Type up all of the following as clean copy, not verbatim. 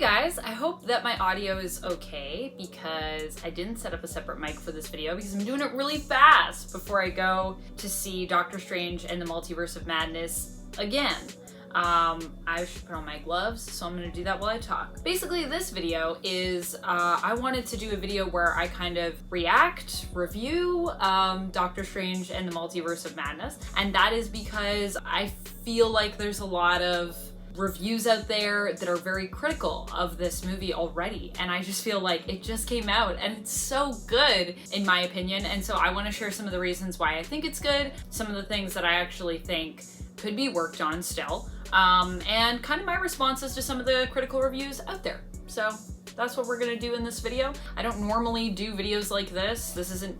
guys, I hope that my audio is okay because I didn't set up a separate mic for this video because I'm doing it really fast before I go to see Doctor Strange and the Multiverse of Madness again. I should put on my gloves, so I'm gonna do that while I talk. Basically, this video is, I wanted to do a video where I kind of react, review, Doctor Strange and the Multiverse of Madness, and that is because I feel like there's a lot of reviews out there that are very critical of this movie already, and I just feel like it just came out and it's so good in my opinion, and so I want to share some of the reasons why I think it's good, some of the things that I actually think could be worked on still, and kind of my responses to some of the critical reviews out there. So that's what we're gonna do in this video. I don't normally do videos like this. This isn't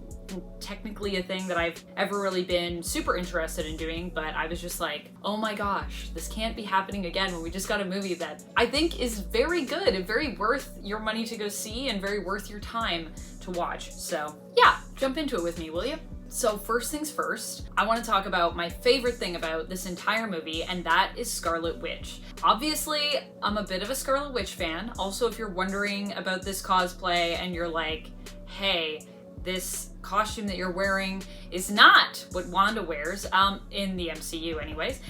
technically a thing that I've ever really been super interested in doing, but I was just like, oh my gosh, this can't be happening again when we just got a movie that I think is very good and very worth your money to go see and very worth your time to watch. So yeah, jump into it with me, will you? So first things first, I want to talk about my favorite thing about this entire movie, and that is Scarlet Witch. Obviously, I'm a bit of a Scarlet Witch fan. Also, if you're wondering about this cosplay and you're like, hey, this costume that you're wearing is not what Wanda wears, in the MCU anyways.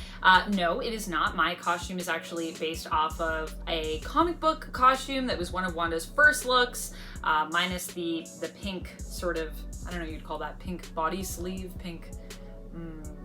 No, it is not. My costume is actually based off of a comic book costume that was one of Wanda's first looks, minus the pink sort of, I don't know what you'd call that, pink body sleeve, pink,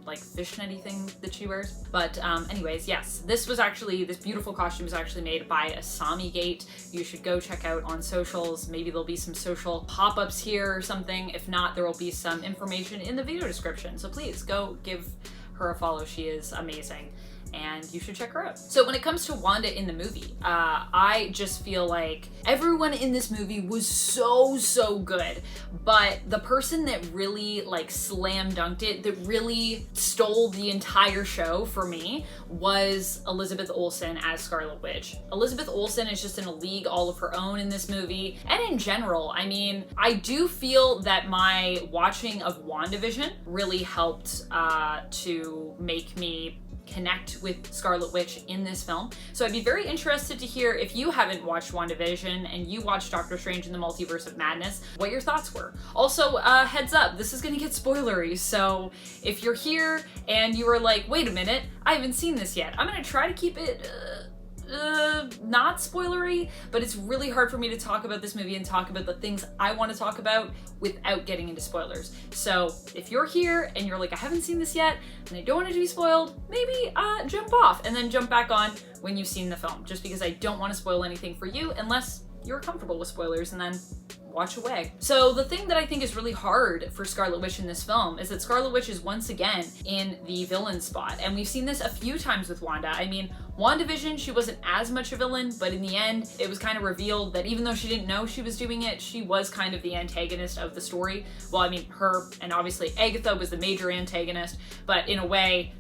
like fishnetty thing that she wears. But anyways, yes, this beautiful costume was actually made by Asami Gate. You should go check out on socials. Maybe there'll be some social pop-ups here or something. If not, there will be some information in the video description. So please go give her a follow. She is amazing, and you should check her out. So when it comes to Wanda in the movie, I just feel like everyone in this movie was so good, but the person that really like slam dunked it, that really stole the entire show for me, was Elizabeth Olsen as Scarlet Witch. Elizabeth Olsen is just in a league all of her own in this movie, and in general. I mean, I do feel that my watching of Wanda Vision really helped to make me connect with Scarlet Witch in this film. So I'd be very interested to hear, if you haven't watched WandaVision and you watched Doctor Strange in the Multiverse of Madness, what your thoughts were. Also, heads up, this is gonna get spoilery, so if you're here and you are like, wait a minute, I haven't seen this yet, I'm gonna try to keep it not spoilery, but it's really hard for me to talk about this movie and talk about the things I want to talk about without getting into spoilers. So if you're here and you're like, I haven't seen this yet and I don't want it to be spoiled, maybe jump off and then jump back on when you've seen the film, just because I don't want to spoil anything for you unless you're comfortable with spoilers, and then watch away. So the thing that I think is really hard for Scarlet Witch in this film is that Scarlet Witch is once again in the villain spot, and we've seen this a few times with Wanda. I mean, WandaVision, she wasn't as much a villain, but in the end, it was kind of revealed that even though she didn't know she was doing it, she was kind of the antagonist of the story. Well, I mean, her and obviously Agatha was the major antagonist, but in a way,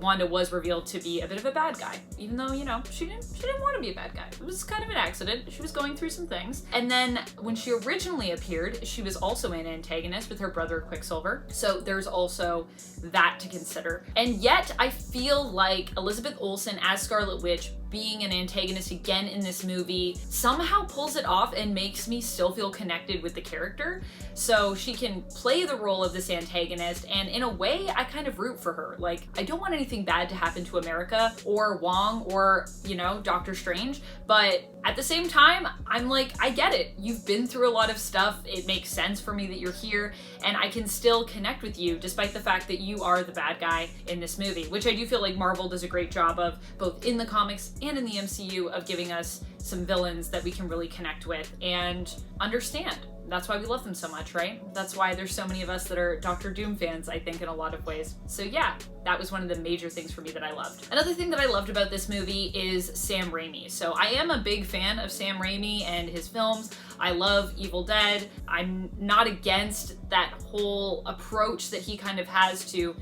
Wanda was revealed to be a bit of a bad guy, even though, you know, she didn't want to be a bad guy. It was kind of an accident. She was going through some things. And then when she originally appeared, she was also an antagonist with her brother Quicksilver. So there's also that to consider. And yet I feel like Elizabeth Olsen as Scarlet Witch being an antagonist again in this movie somehow pulls it off and makes me still feel connected with the character. So she can play the role of this antagonist, and in a way I kind of root for her. Like, I don't want anything bad to happen to America or Wong or, you know, Doctor Strange, but at the same time, I'm like, I get it. You've been through a lot of stuff. It makes sense for me that you're here, and I can still connect with you despite the fact that you are the bad guy in this movie, which I do feel like Marvel does a great job of, both in the comics and in the MCU, of giving us some villains that we can really connect with and understand. That's why we love them so much, right? That's why there's so many of us that are Doctor Doom fans, I think, in a lot of ways. So yeah, that was one of the major things for me that I loved. Another thing that I loved about this movie is Sam Raimi. So I am a big fan of Sam Raimi and his films. I love Evil Dead. I'm not against that whole approach that he kind of has to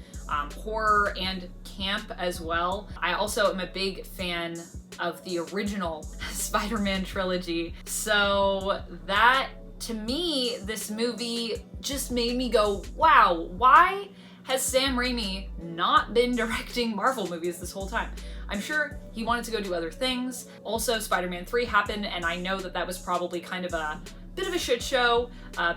horror and camp as well. I also am a big fan of the original Spider-Man trilogy. So that, to me, this movie just made me go, wow, why has Sam Raimi not been directing Marvel movies this whole time? I'm sure he wanted to go do other things. Also, Spider-Man 3 happened, and I know that that was probably kind of a bit of a shit show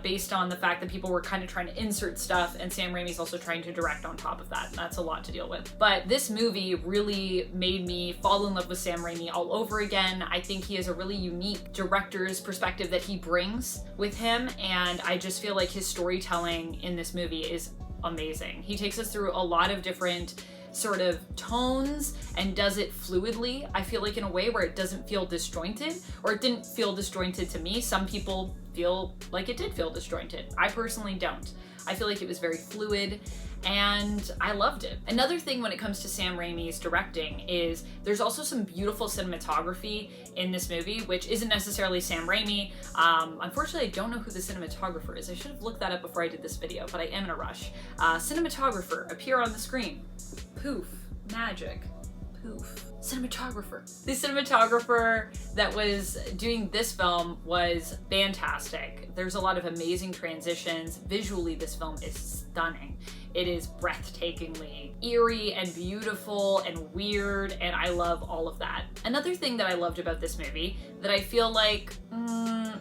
based on the fact that people were kind of trying to insert stuff, and Sam Raimi's also trying to direct on top of that. That's a lot to deal with. But this movie really made me fall in love with Sam Raimi all over again. I think he has a really unique director's perspective that he brings with him, and I just feel like his storytelling in this movie is amazing. He takes us through a lot of different sort of tones and does it fluidly. I feel like in a way where it doesn't feel disjointed, or it didn't feel disjointed to me. Some people feel like it did feel disjointed. I personally don't. I feel like it was very fluid and I loved it. Another thing when it comes to Sam Raimi's directing is there's also some beautiful cinematography in this movie, which isn't necessarily Sam Raimi. Unfortunately, I don't know who the cinematographer is. I should have looked that up before I did this video, but I am in a rush. Cinematographer, appear on the screen. Poof, magic, poof. Cinematographer. The cinematographer that was doing this film was fantastic. There's a lot of amazing transitions. Visually, this film is stunning. It is breathtakingly eerie and beautiful and weird, and I love all of that. Another thing that I loved about this movie that I feel like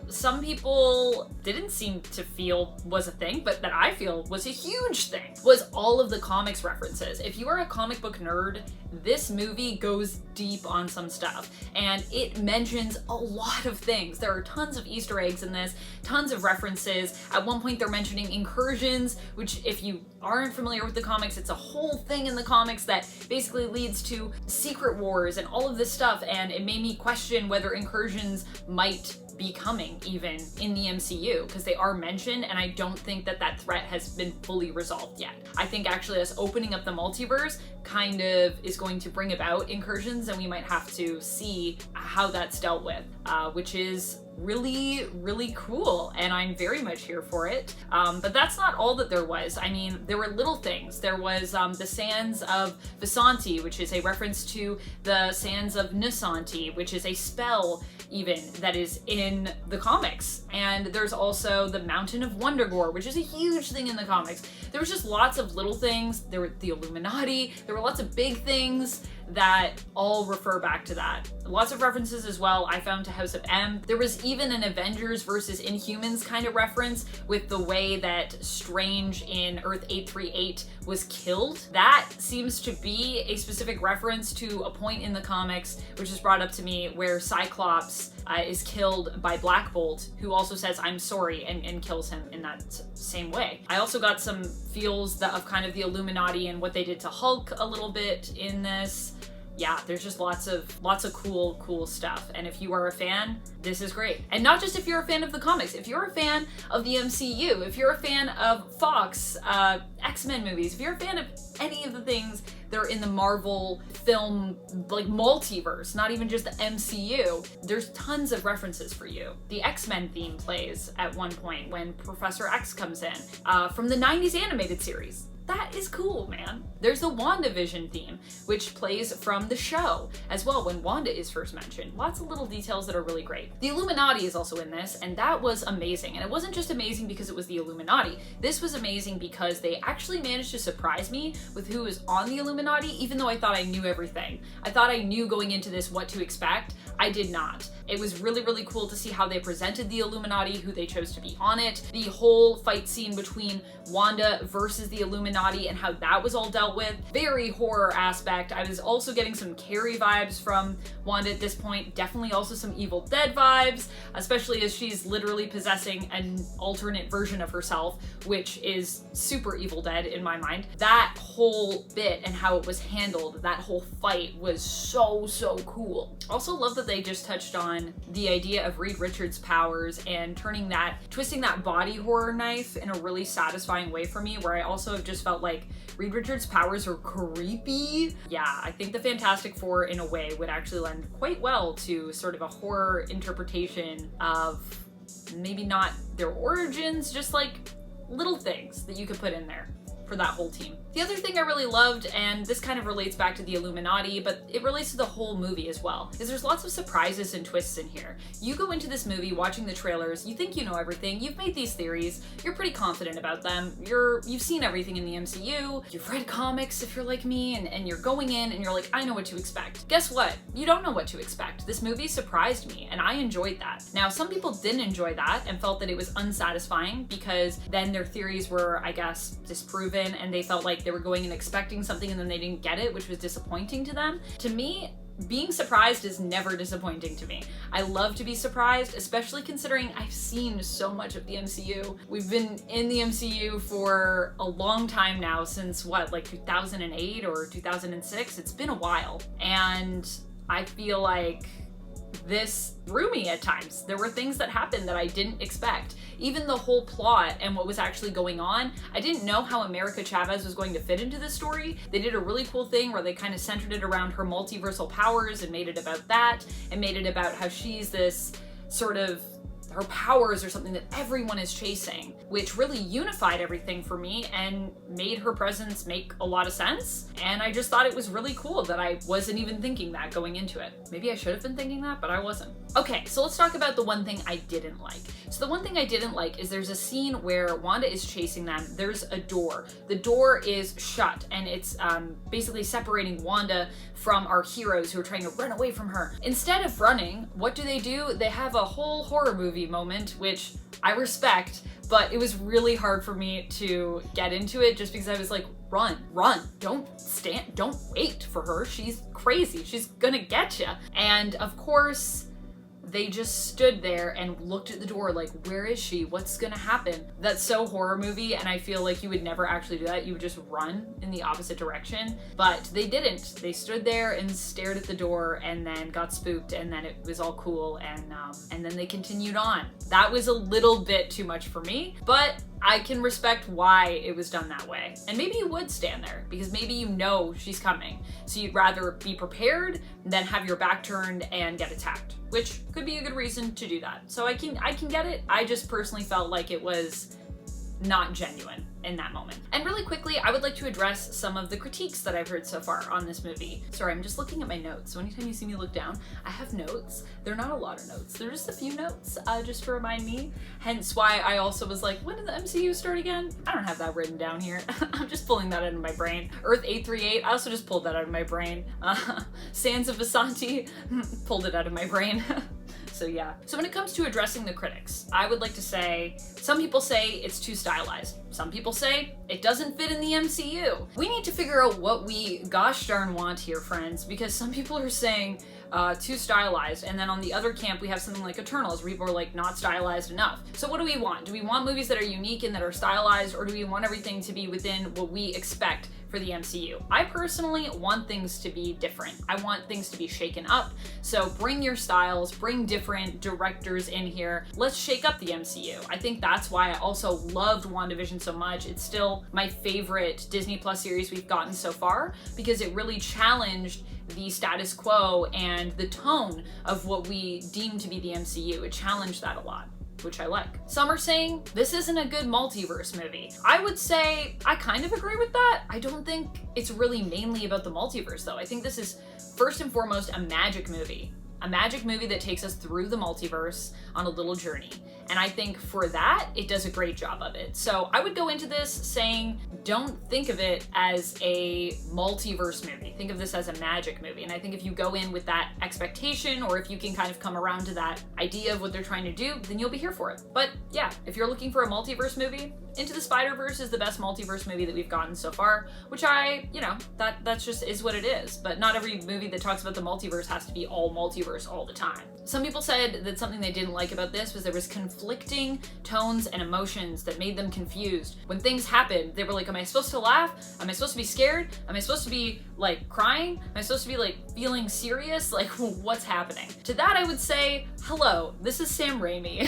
some people didn't seem to feel was a thing, but that I feel was a huge thing, was all of the comics references. If you are a comic book nerd, this movie goes deep on some stuff, and it mentions a lot of things. There are tons of Easter eggs in this, tons of references. At one point they're mentioning incursions, which if you aren't familiar with the comics, it's a whole thing in the comics that basically leads to secret wars and all of this stuff, and it made me question whether incursions might be coming even in the MCU, because they are mentioned, and I don't think that that threat has been fully resolved yet. I think actually us opening up the multiverse kind of is going to bring about incursions, and we might have to see how that's dealt with, which is really, really cool, and I'm very much here for it. But that's not all that there was. I mean, there were little things. There was the Sands of Visanti, which is a reference to the Sands of Nisanti, which is a spell even that is in the comics. And there's also the Mountain of Wundagore, which is a huge thing in the comics. There was just lots of little things. There were the Illuminati. There were lots of big things that all refer back to that. Lots of references as well I found to House of M. There was even an Avengers versus Inhumans kind of reference with the way that Strange in Earth 838 was killed. That seems to be a specific reference to a point in the comics, which is brought up to me, where Cyclops is killed by Black Bolt, who also says I'm sorry and kills him in that same way. I also got some feels of kind of the Illuminati and what they did to Hulk a little bit in this. Yeah, there's just lots of cool stuff. And if you are a fan, this is great. And not just if you're a fan of the comics, if you're a fan of the MCU, if you're a fan of Fox, X-Men movies, if you're a fan of any of the things that are in the Marvel film, like multiverse, not even just the MCU, there's tons of references for you. The X-Men theme plays at one point when Professor X comes in, from the 90s animated series. That is cool, man. There's the Wanda Vision theme, which plays from the show as well when Wanda is first mentioned. Lots of little details that are really great. The Illuminati is also in this, and that was amazing. And it wasn't just amazing because it was the Illuminati. This was amazing because they actually managed to surprise me with who was on the Illuminati, even though I thought I knew everything. I thought I knew going into this what to expect. I did not. It was really, really cool to see how they presented the Illuminati, who they chose to be on it. The whole fight scene between Wanda versus the Illuminati and how that was all dealt with. Very horror aspect. I was also getting some Carrie vibes from Wanda at this point. Definitely also some Evil Dead vibes, especially as she's literally possessing an alternate version of herself, which is super Evil Dead in my mind. That whole bit and how it was handled, that whole fight was so cool. Also love that they just touched on the idea of Reed Richards' powers and twisting that body horror knife in a really satisfying way for me, where I also have just felt like Reed Richards' powers are creepy. Yeah, I think the Fantastic Four in a way would actually lend quite well to sort of a horror interpretation of maybe not their origins, just like little things that you could put in there. for that whole team. The other thing I really loved, and this kind of relates back to the Illuminati, but it relates to the whole movie as well, is there's lots of surprises and twists in here. You go into this movie watching the trailers, you think you know everything, you've made these theories, you're pretty confident about them, you've seen everything in the MCU, you've read comics if you're like me, and you're going in and you're like, I know what to expect. Guess what? You don't know what to expect. This movie surprised me, and I enjoyed that. Now, some people didn't enjoy that and felt that it was unsatisfying because then their theories were, I guess, disproven, and they felt like they were going and expecting something and then they didn't get it, which was disappointing to them. To me, being surprised is never disappointing to me. I love to be surprised, especially considering I've seen so much of the MCU. We've been in the MCU for a long time now, since what, like 2008 or 2006? It's been a while. And I feel like this threw me at times. There were things that happened that I didn't expect. Even the whole plot and what was actually going on, I didn't know how America Chavez was going to fit into this story. They did a really cool thing where they kind of centered it around her multiversal powers and made it about that, and made it about how she's this sort of, her powers are something that everyone is chasing, which really unified everything for me and made her presence make a lot of sense. And I just thought it was really cool that I wasn't even thinking that going into it. Maybe I should have been thinking that, but I wasn't. Okay, so let's talk about the one thing I didn't like. So the one thing I didn't like is there's a scene where Wanda is chasing them. There's a door. The door is shut, and it's basically separating Wanda from our heroes who are trying to run away from her. Instead of running, what do? They have a whole horror movie moment, which I respect, but it was really hard for me to get into it just because I was like, run, don't stand, don't wait for her. She's crazy, she's gonna get you. And of course, they just stood there and looked at the door like, where is she? What's gonna happen? That's so horror movie, and I feel like you would never actually do that. You would just run in the opposite direction, but they didn't. They stood there and stared at the door and then got spooked, and then it was all cool, and then they continued on. That was a little bit too much for me, but I can respect why it was done that way. And maybe you would stand there because maybe you know she's coming. So you'd rather be prepared than have your back turned and get attacked, which could be a good reason to do that. So I can get it. I just personally felt like it was not genuine in that moment. And really quickly, I would like to address some of the critiques that I've heard so far on this movie. Sorry, I'm just looking at my notes. So anytime you see me look down, I have notes. They're not a lot of notes. They're just a few notes, just to remind me. Hence why I also was like, when did the MCU start again? I don't have that written down here. I'm just pulling that out of my brain. Earth 838, I also just pulled that out of my brain. Sands of Vasanti, pulled it out of my brain. So yeah. So when it comes to addressing the critics, I would like to say, some people say it's too stylized. Some people say it doesn't fit in the MCU. We need to figure out what we gosh darn want here, friends, because some people are saying too stylized, and then on the other camp we have something like Eternals where people are like, not stylized enough. So what do we want? Do we want movies that are unique and that are stylized, or do we want everything to be within what we expect for the MCU? I personally want things to be different. I want things to be shaken up. So bring your styles, bring different directors in here. Let's shake up the MCU. I think that's why I also loved WandaVision so much. It's still my favorite Disney Plus series we've gotten so far because it really challenged the status quo and the tone of what we deem to be the MCU. It challenged that a lot, which I like. Some are saying this isn't a good multiverse movie. I would say I kind of agree with that. I don't think it's really mainly about the multiverse though. I think this is first and foremost a magic movie. A magic movie that takes us through the multiverse on a little journey. And I think for that, it does a great job of it. So I would go into this saying, don't think of it as a multiverse movie. Think of this as a magic movie. And I think if you go in with that expectation, or if you can kind of come around to that idea of what they're trying to do, then you'll be here for it. But yeah, if you're looking for a multiverse movie, Into the Spider-Verse is the best multiverse movie that we've gotten so far, which that's just is what it is. But not every movie that talks about the multiverse has to be all multiverse all the time. Some people said that something they didn't like about this was there was conflicting tones and emotions that made them confused. When things happened, they were like, am I supposed to laugh? Am I supposed to be scared? Am I supposed to be like crying? Am I supposed to be like feeling serious? Like, what's happening? To that I would say, hello, this is Sam Raimi.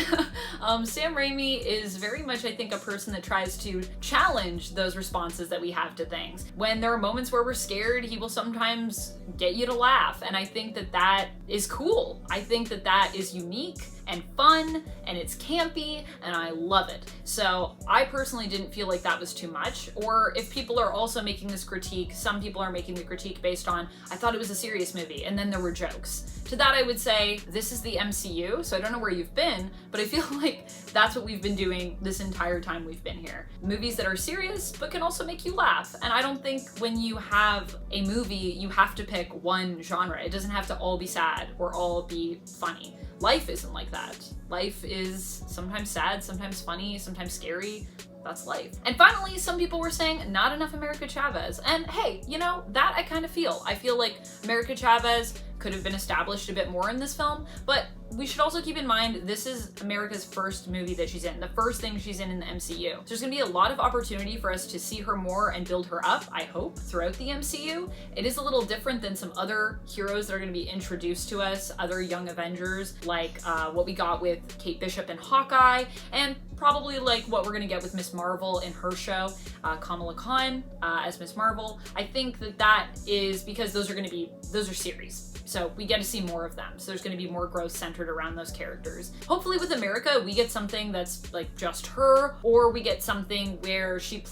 Sam Raimi is very much, I think, a person that tries to challenge those responses that we have to things. When there are moments where we're scared, he will sometimes get you to laugh. And I think that that is cool. I think that that is unique. and fun, and it's campy, and I love it. So I personally didn't feel like that was too much. Or if people are also making this critique, some people are making the critique based on, I thought it was a serious movie, and then there were jokes. To that I would say, this is the MCU, so I don't know where you've been, but I feel like that's what we've been doing this entire time we've been here. Movies that are serious, but can also make you laugh. And I don't think when you have a movie, you have to pick one genre. It doesn't have to all be sad or all be funny. Life isn't like that. Life is sometimes sad, sometimes funny, sometimes scary. That's life. And finally, some people were saying not enough America Chavez. And hey, you know, that I kind of feel. I feel like America Chavez could have been established a bit more in this film, but we should also keep in mind this is America's first movie that she's in, the first thing she's in the MCU. So there's gonna be a lot of opportunity for us to see her more and build her up, I hope, throughout the MCU. It is a little different than some other heroes that are gonna be introduced to us, other young Avengers, like what we got with Kate Bishop and Hawkeye, and probably like what we're gonna get with Miss Marvel in her show, Kamala Khan as Miss Marvel. I think that is because those are series. So we get to see more of them. So there's gonna be more growth centered around those characters. Hopefully with America, we get something that's like just her, or we get something where she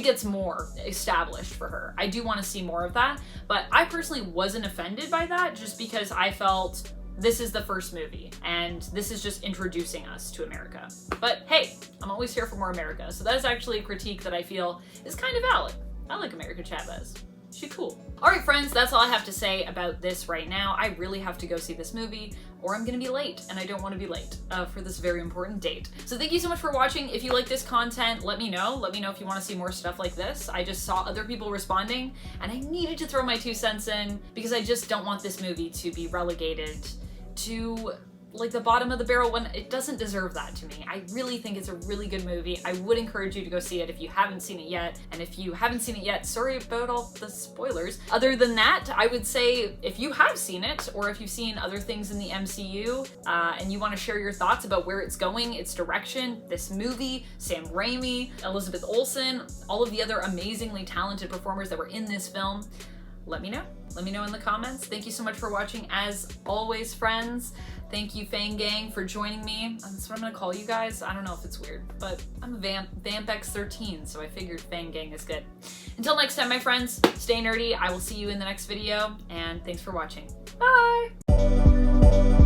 gets more established for her. I do wanna see more of that, but I personally wasn't offended by that just because I felt this is the first movie, and this is just introducing us to America. But hey, I'm always here for more America, so that is actually a critique that I feel is kind of valid. I like America Chavez. She's cool. All right, friends, that's all I have to say about this right now. I really have to go see this movie, or I'm gonna be late, and I don't want to be late for this very important date. So thank you so much for watching. If you like this content, let me know. Let me know if you want to see more stuff like this. I just saw other people responding, and I needed to throw my 2 cents in because I just don't want this movie to be relegated to like the bottom of the barrel when it doesn't deserve that to me. I really think it's a really good movie. I would encourage you to go see it if you haven't seen it yet. And if you haven't seen it yet, sorry about all the spoilers. Other than that, I would say if you have seen it, or if you've seen other things in the MCU, and you want to share your thoughts about where it's going, its direction, this movie, Sam Raimi, Elizabeth Olsen, all of the other amazingly talented performers that were in this film, let me know. Let me know in the comments. Thank you so much for watching. As always, friends, thank you, Fang Gang, for joining me. That's what I'm gonna call you guys. I don't know if it's weird, but I'm a VampX13, so I figured Fang Gang is good. Until next time, my friends, stay nerdy. I will see you in the next video, and thanks for watching. Bye!